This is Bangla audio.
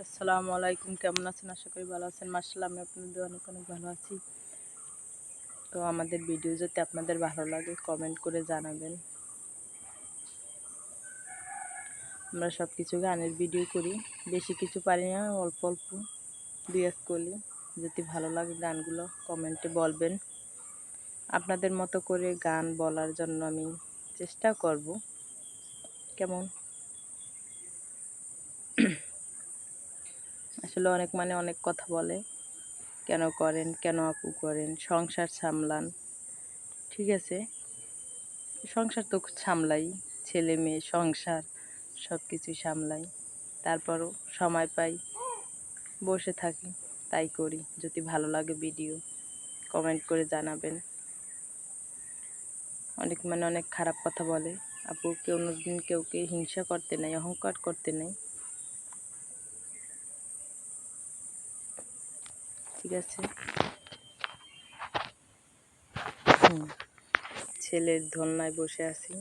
আসসালামু আলাইকুম, কেমন আছেন? আশা করি ভালো আছেন। মাশাআল্লাহ, আমি আপনাদের অনেক ভালো আছি। তো আমাদের ভিডিও যদি আপনাদের ভালো লাগে কমেন্ট করে জানাবেন। আমরা সব কিছু গানের ভিডিও করি, বেশি কিছু পারি না, অল্প অল্প দুয়েক করি। যদি ভালো লাগে গানগুলো কমেন্টে বলবেন। আপনাদের মতো করে গান বলার জন্য আমি চেষ্টা করব। কেমন আসলে অনেক কথা বলে, কেন করেন, কেন আপু করেন, সংসার সামলান। ঠিক আছে, সংসার তো সামলাই, ছেলে মেয়ে সংসার সব কিছুই সামলাই। তারপরও সময় পাই, বসে থাকি, তাই করি। যদি ভালো লাগে ভিডিও কমেন্ট করে জানাবেন। অনেক খারাপ কথা বলে আপু, কোনোদিন কেউকে হিংসা করতে নেই, অহংকার করতে নেই। ঠিক আছে, ছেলের ধন্যায় বসে আছি।